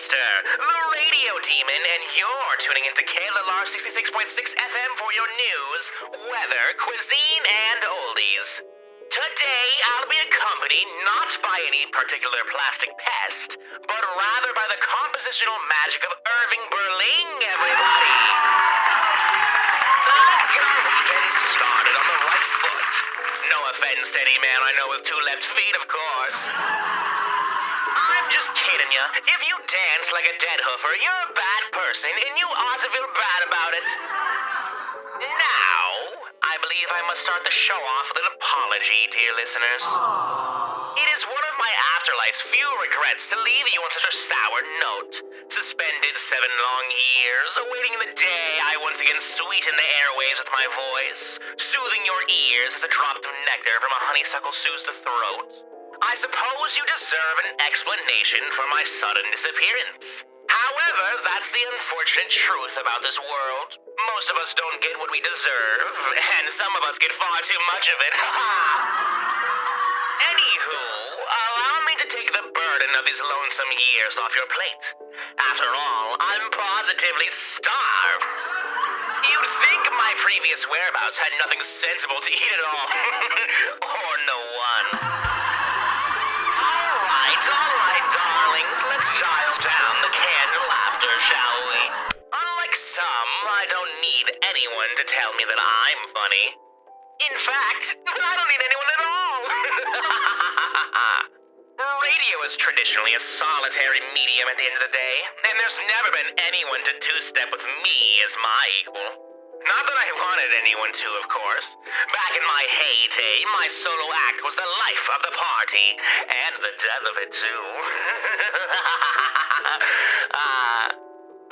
Master, the Radio Demon, and you're tuning into KLLR 66.6 FM for your news, weather, cuisine, and oldies. Today, I'll be accompanied not by any particular plastic pest, but rather by the compositional magic of Irving Berling, everybody! Let's get our weekend started on the right foot. No offense to any man I know with two left feet, of course. I'm just kidding ya. If you dance like a dead hoofer, you're a bad person, and you ought to feel bad about it. Now, I believe I must start the show off with an apology, dear listeners. It is one of my afterlife's few regrets to leave you on such a sour note. Suspended 7 long years, awaiting the day I once again sweeten the airwaves with my voice, soothing your ears as a drop of nectar from a honeysuckle soothes the throat. I suppose you deserve an explanation for my sudden disappearance. However, that's the unfortunate truth about this world. Most of us don't get what we deserve, and some of us get far too much of it. Anywho, allow me to take the burden of these lonesome years off your plate. After all, I'm positively starved. You'd think my previous whereabouts had nothing sensible to eat at all. Or no one. All right, darlings, let's dial down the canned laughter, shall we? Unlike some, I don't need anyone to tell me that I'm funny. In fact, I don't need anyone at all. Radio is traditionally a solitary medium at the end of the day, and there's never been anyone to two-step with me as my equal. Not that I wanted anyone to, of course. Back in my heyday, my solo act was the life of the party, and the death of it, too.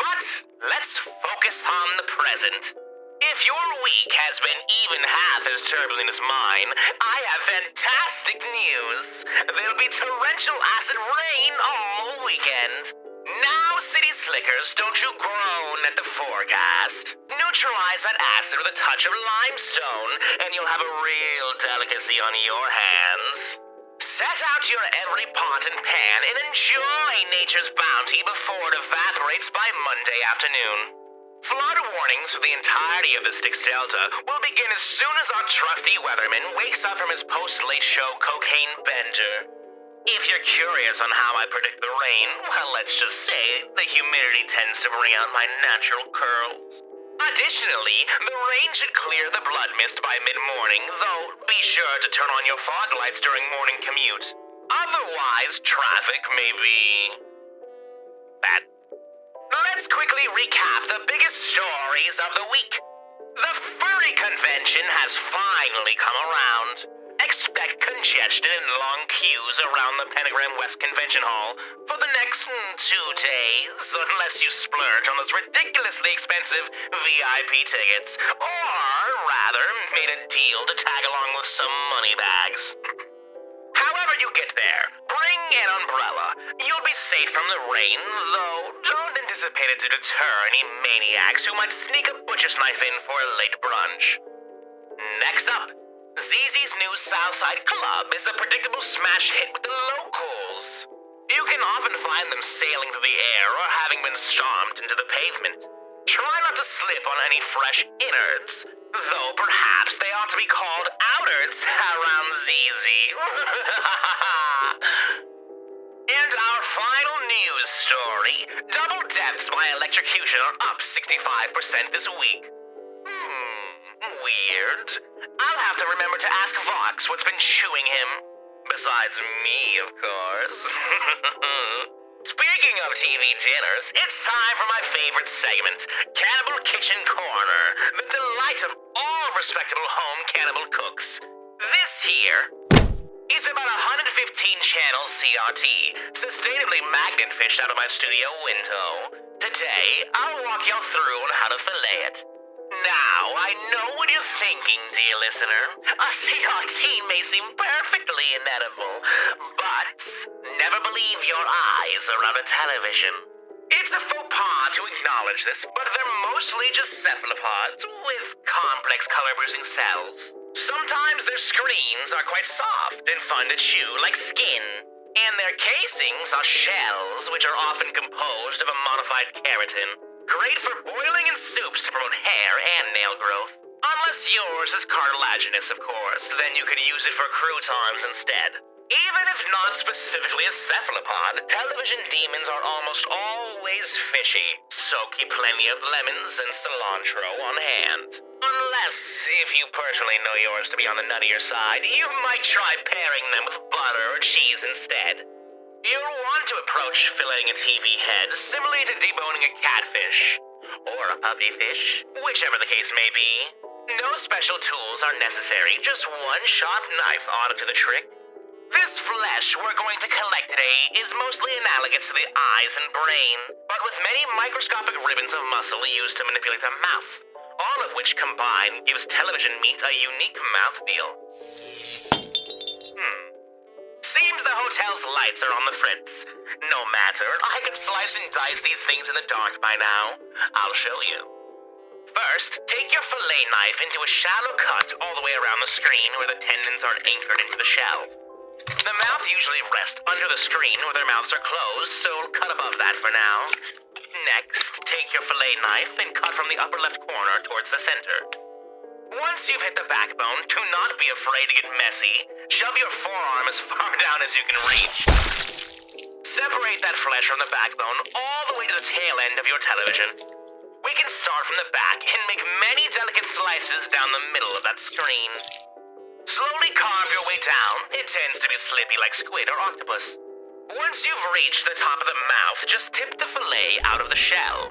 But let's focus on the present. If your week has been even half as turbulent as mine, I have fantastic news. There'll be torrential acid rain all weekend. Now, city slickers, don't you groan at the forecast. Neutralize that acid with a touch of limestone, and you'll have a real delicacy on your hands. Set out your every pot and pan and enjoy nature's bounty before it evaporates by Monday afternoon. Flood warnings for the entirety of the Styx Delta will begin as soon as our trusty weatherman wakes up from his post-late show cocaine bender. If you're curious on how I predict the rain, well, let's just say the humidity tends to bring out my natural curls. Additionally, the rain should clear the blood mist by mid-morning, though be sure to turn on your fog lights during morning commute. Otherwise, traffic may be bad. Let's quickly recap the biggest stories of the week. The furry convention has finally come around. Expect congestion and long queues around the Pentagram West Convention Hall for the next 2 days, unless you splurge on those ridiculously expensive VIP tickets, or rather, made a deal to tag along with some money bags. However you get there, bring an umbrella. You'll be safe from the rain, though don't anticipate it to deter any maniacs who might sneak a butcher's knife in for a late brunch. Next up, ZZ's new Southside Club is a predictable smash hit with the locals. You can often find them sailing through the air or having been stomped into the pavement. Try not to slip on any fresh innards, though perhaps they ought to be called outards around ZZ. And our final news story, double deaths by electrocution are up 65% this week. Weird. I'll have to remember to ask Vox what's been chewing him. Besides me, of course. Speaking of TV dinners, it's time for my favorite segment, Cannibal Kitchen Corner, the delight of all respectable home cannibal cooks. This here is about 115-channel CRT, sustainably magnet fished out of my studio window. Today, I'll walk y'all through on how to fillet it. Now, I know what you're thinking, dear listener. A CRT may seem perfectly inedible, but never believe your eyes around a television. It's a faux pas to acknowledge this, but they're mostly just cephalopods with complex color-bruising cells. Sometimes their screens are quite soft and fun to chew, like skin. In their casings are shells, which are often composed of a modified keratin. Great for boiling in soups to promote hair and nail growth. Unless yours is cartilaginous, of course, then you could use it for croutons instead. Even if not specifically a cephalopod, television demons are almost always fishy, so keep plenty of lemons and cilantro on hand. Unless, if you personally know yours to be on the nuttier side, you might try pairing them with butter or cheese instead. You'll want to approach filleting a TV head similarly to deboning a catfish, or a puppy fish, whichever the case may be. No special tools are necessary, just one sharp knife ought to do the trick. This flesh we're going to collect today is mostly analogous to the eyes and brain, but with many microscopic ribbons of muscle used to manipulate the mouth, all of which combined gives television meat a unique mouthfeel. Seems the hotel's lights are on the fritz. No matter, I could slice and dice these things in the dark by now. I'll show you. First, take your fillet knife into a shallow cut all the way around the screen where the tendons are anchored into the shell. The mouth usually rests under the screen where their mouths are closed, so we'll cut above that for now. Next, take your fillet knife and cut from the upper left corner towards the center. Once you've hit the backbone, do not be afraid to get messy. Shove your forearm as far down as you can reach. Separate that flesh from the backbone all the way to the tail end of your television. We can start from the back and make many delicate slices down the middle of that screen. Slowly carve your way down. It tends to be slippy like squid or octopus. Once you've reached the top of the mouth, just tip the fillet out of the shell.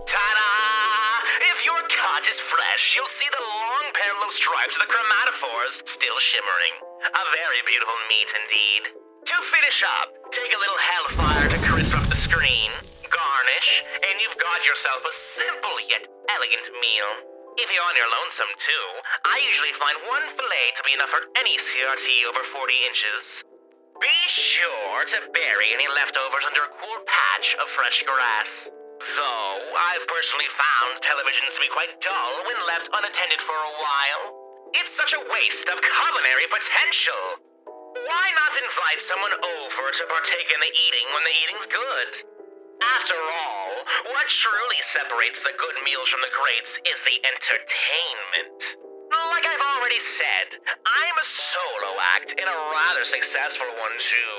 Ta-da! If your cut is fresh, you'll see the long parallel stripes of the chromatophores still shimmering. A very beautiful meat indeed. To finish up, take a little hellfire to crisp up the screen, garnish, and you've got yourself a simple yet elegant meal. If you're on your lonesome, too, I usually find one fillet to be enough for any CRT over 40 inches. Be sure to bury any leftovers under a cool patch of fresh grass. Though, I've personally found televisions to be quite dull when left unattended for a while. It's such a waste of culinary potential. Why not invite someone over to partake in the eating when the eating's good? After all, what truly separates the good meals from the greats is the entertainment. Like I've already said, I'm a solo act and a rather successful one too.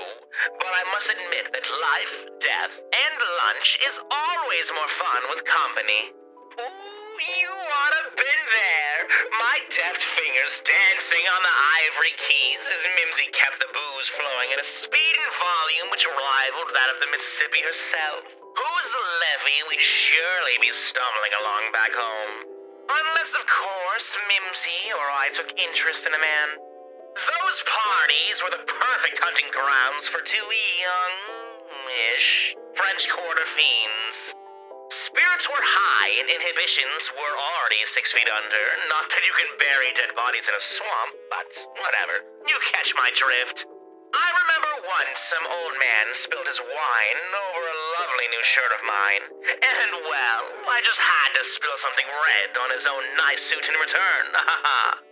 But I must admit that life, death, and lunch is always more fun with company. Ooh, you ought to have been there. My deft fingers dancing on the ivory keys as Mimsy kept the booze flowing at a speed and volume which rivaled that of the Mississippi herself, whose levee we'd surely be stumbling along back home. Unless, of course, Mimsy or I took interest in a man. Those parties were the perfect hunting grounds for two young-ish French Quarter fiends. Spirits were high and inhibitions were already 6 feet under. Not that you can bury dead bodies in a swamp, but whatever. You catch my drift. I remember once some old man spilled his wine over a lovely new shirt of mine. And, well, I just had to spill something red on his own nice suit in return.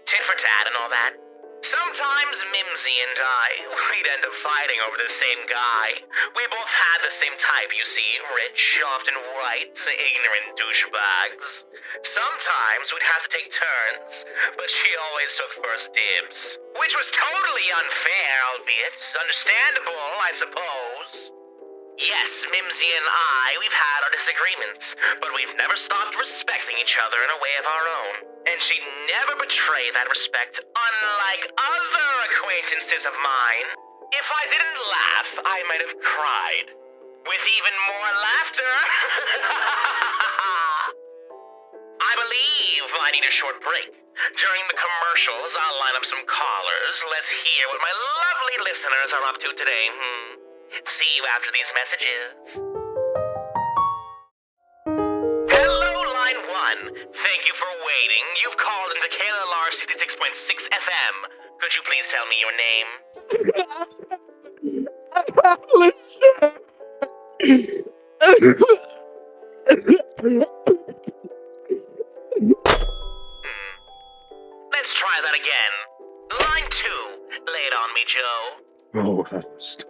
Tit for tat and all that. Sometimes Mimsy and I, we'd end up fighting over the same guy. We both had the same type, you see, rich, often white, ignorant douchebags. Sometimes we'd have to take turns, but she always took first dibs. Which was totally unfair, albeit understandable, I suppose. Yes, Mimsy and I, we've had our disagreements, but we've never stopped respecting each other in a way of our own. And she'd never betray that respect, unlike other acquaintances of mine. If I didn't laugh, I might have cried. With even more laughter. I believe I need a short break. During the commercials, I'll line up some callers. Let's hear what my lovely listeners are up to today. See you after these messages. Hello, line 1. Thank you for waiting. You've called into KLR 66.6 FM. Could you please tell me your name? Listen. Let's try that again. Line 2. Lay it on me, Joe. Oh, Alistair.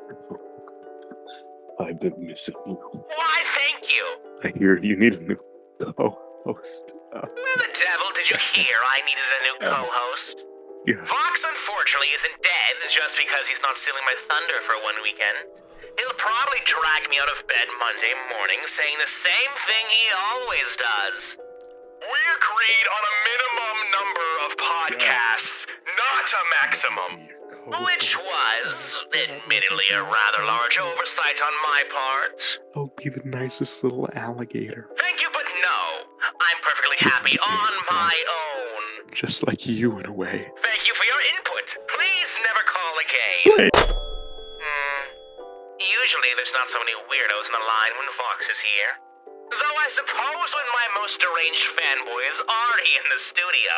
I've been missing you. Why, thank you. I hear you need a new co-host. Where the devil did you hear I needed a new co-host? Yeah. Vox, unfortunately, isn't dead just because he's not stealing my thunder for one weekend. He'll probably drag me out of bed Monday morning saying the same thing he always does. We agreed on a minimum number of podcasts, not a maximum. Which was, admittedly, a rather large oversight on my part. I'll be the nicest little alligator. Thank you, but no. I'm perfectly happy on my own. Just like you, in a way. Thank you for your input. Please never call again. Usually there's not so many weirdos in the line when Vox is here. Though I suppose when my most deranged fanboy is already in the studio,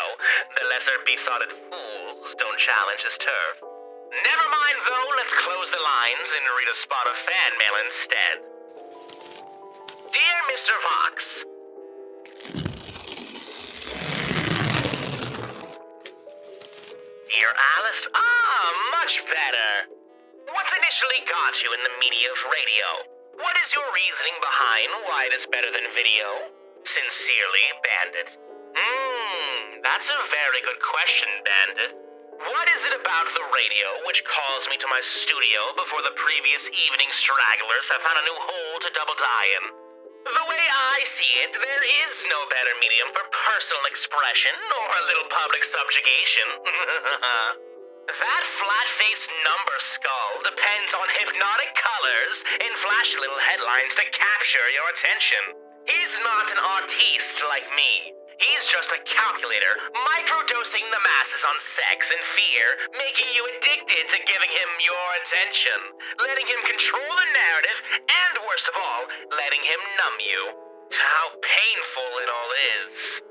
the lesser besotted fools don't challenge his turf. Never mind though, let's close the lines and read a spot of fan mail instead. Dear Mr. Vox, Dear Alice, much better. What initially got you in the media of radio? What is your reasoning behind why it is better than video? Sincerely, Bandit. That's a very good question, Bandit. What is it about the radio which calls me to my studio before the previous evening stragglers have found a new hole to double die in? The way I see it, there is no better medium for personal expression or a little public subjugation. That flat-faced number skull depends on hypnotic colors and flashy little headlines to capture your attention. He's not an artiste like me. He's just a calculator, microdosing the masses on sex and fear, making you addicted to giving him your attention, letting him control the narrative, and worst of all, letting him numb you to how painful it all is.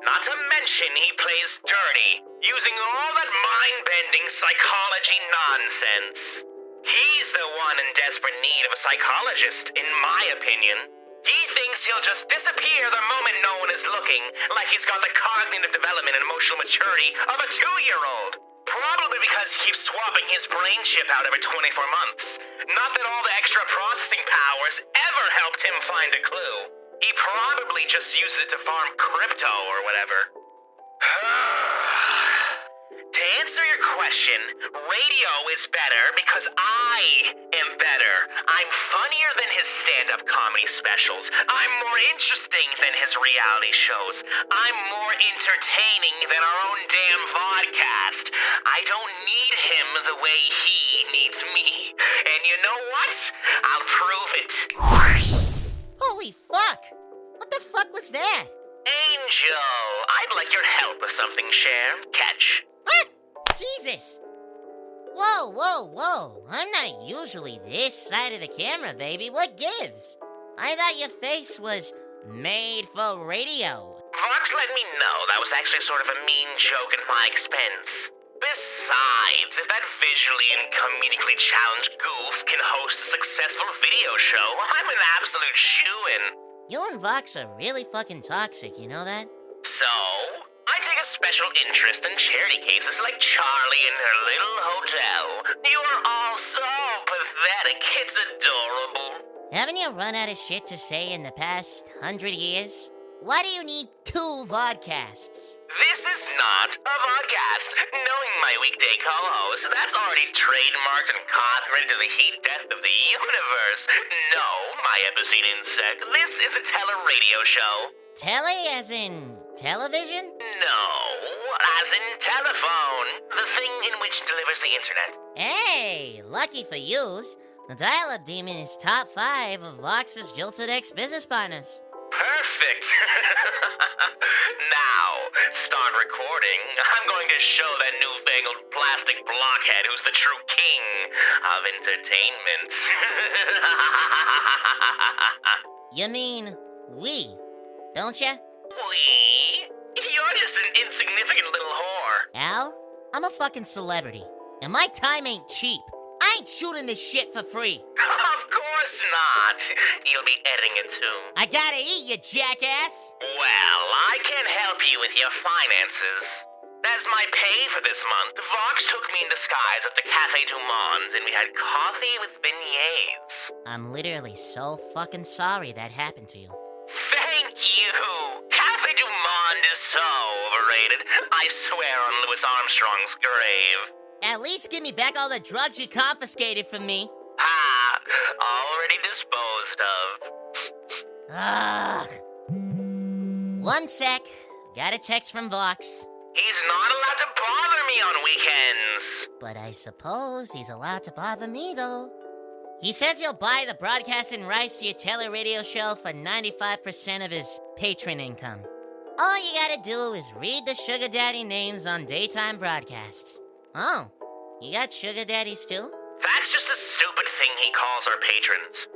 Not to mention he plays dirty, using all that mind-bending psychology nonsense. He's the one in desperate need of a psychologist, in my opinion. He thinks he'll just disappear the moment no one is looking, like he's got the cognitive development and emotional maturity of a 2-year-old. Probably because he keeps swapping his brain chip out every 24 months. Not that all the extra processing powers ever helped him find a clue. He probably just uses it to farm crypto or whatever. To answer your question, radio is better because I am better. I'm funnier than his stand-up comedy specials. I'm more interesting than his reality shows. I'm more entertaining than our own damn vodcast. I don't need him the way he needs me. And you know what? I'll prove it. Holy fuck! What the fuck was that? Angel, I'd like your help with something, Cher. Catch. What? Jesus! Whoa. I'm not usually this side of the camera, baby. What gives? I thought your face was made for radio. Vox let me know that was actually sort of a mean joke at my expense. Besides, if that visually and comedically challenged goof can host a successful video show, I'm an absolute shoo-in. You and Vox are really fucking toxic, you know that? So, I take a special interest in charity cases like Charlie and her little hotel. You are all so pathetic, it's adorable. Haven't you run out of shit to say in the past 100 years? Why do you need 2 vodcasts? This is not a vodcast. Knowing my weekday co-host, that's already trademarked and copyrighted to the heat death of the universe. No, my epicene insect, this is a tele-radio show. Tele as in television? No, as in telephone. The thing in which delivers the internet. Hey, lucky for yous, the dial-up demon is top 5 of Vox's Jilted ex-business partners. Perfect. Now, start recording. I'm going to show that newfangled plastic blockhead who's the true king of entertainment. You mean we, don't ya? We? You're just an insignificant little whore. Al, I'm a fucking celebrity, and my time ain't cheap. I ain't shooting this shit for free. Of course not. You'll be editing it too. I gotta eat, you jackass. Well, I can help you with your finances. As my pay for this month, Vox took me in disguise at the Cafe du Monde, and we had coffee with beignets. I'm literally so fucking sorry that happened to you. Thank you! Cafe du Monde is so overrated. I swear on Louis Armstrong's grave. At least give me back all the drugs you confiscated from me. Ha! Already disposed of. Ugh. One sec. Got a text from Vox. He's not allowed to bother me on weekends. But I suppose he's allowed to bother me, though. He says he'll buy the broadcasting rights to your tele-radio show for 95% of his patron income. All you gotta do is read the sugar daddy names on daytime broadcasts. Oh, you got sugar daddies too? That's just a stupid thing he calls our patrons.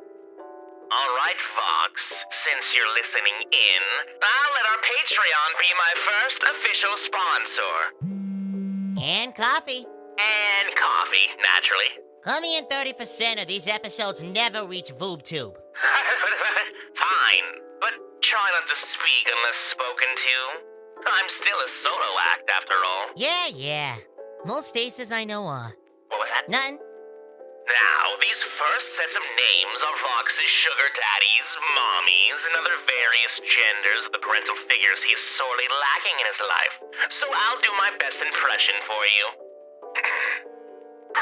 All right, Vox, since you're listening in, I'll let our Patreon be my first official sponsor. And coffee. And coffee, naturally. Call me in 30% of these episodes never reach VoobTube. Fine, but try not to speak unless spoken to. I'm still a solo act, after all. Yeah. Most aces I know are. What was that? Nothing. Now, these first sets of names are Vox's sugar daddies, mommies, and other various genders of the parental figures he is sorely lacking in his life. So I'll do my best impression for you.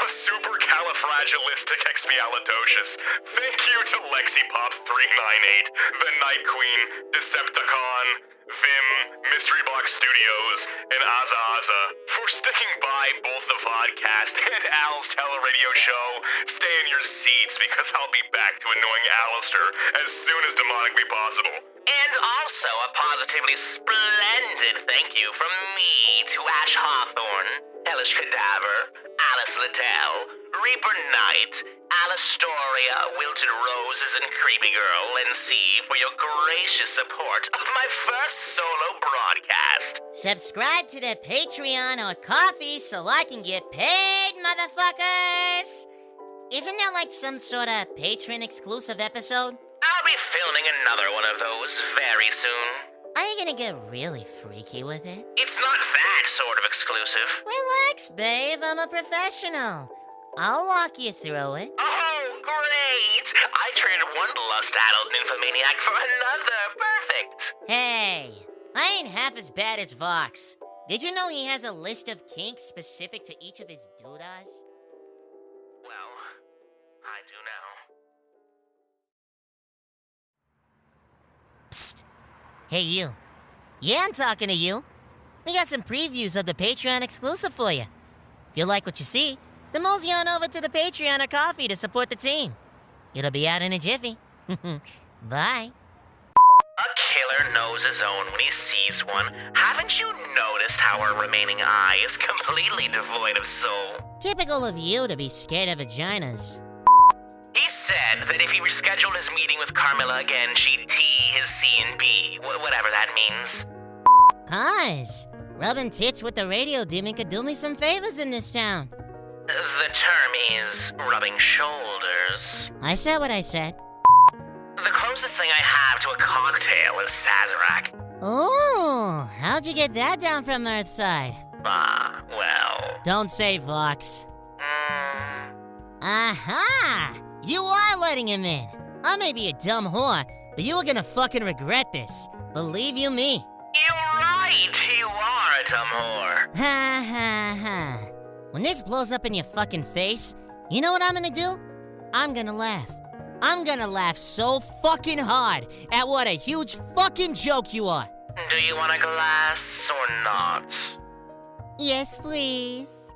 Supercalifragilisticexpialidocious. Thank you to LexiPop398, The Night Queen, Decepticon, Vim, Mystery Box Studios, and Azza for sticking by both the podcast and Al's teleradio show. Stay in your seats because I'll be back to annoying Alistair as soon as demonically possible. And also a positively splendid thank you from me to Ash Hawthorne, Hellish Cadaver, Alice Liddell, Reaper Knight, Alistoria, Wilted Roses, and Creepy Girl, and C for your gracious support of my first solo broadcast. Subscribe to the Patreon or Coffee so I can get paid, motherfuckers! Isn't there like some sort of patron exclusive episode? I'll be filming another one of those very soon. Are you gonna get really freaky with it? It's not that sort of exclusive. Relax, babe. I'm a professional. I'll walk you through it. Oh, great! I traded one lust-addled nymphomaniac for another. Perfect. Hey, I ain't half as bad as Vox. Did you know he has a list of kinks specific to each of his doodads? Well, I do now. Psst. Hey, you. Yeah, I'm talking to you. We got some previews of the Patreon exclusive for you. If you like what you see, then mosey on over to the Patreon or Coffee to support the team. It'll be out in a jiffy. Bye. A killer knows his own when he sees one. Haven't you noticed how our remaining eye is completely devoid of soul? Typical of you to be scared of vaginas. He said that if he rescheduled his meeting with Carmilla again, she'd T his C and B, whatever that means. Cause rubbing tits with the radio demon could do me some favors in this town. The term is rubbing shoulders. I said what I said. The closest thing I have to a cocktail is Sazerac. Oh, how'd you get that down from Earthside? Well... Don't say Vox. Aha! You are letting him in. I may be a dumb whore, but you are gonna fucking regret this. Believe you me. You're right, you are a dumb whore. Ha ha ha. When this blows up in your fucking face, you know what I'm gonna do? I'm gonna laugh. I'm gonna laugh so fucking hard at what a huge fucking joke you are. Do you want a glass or not? Yes, please.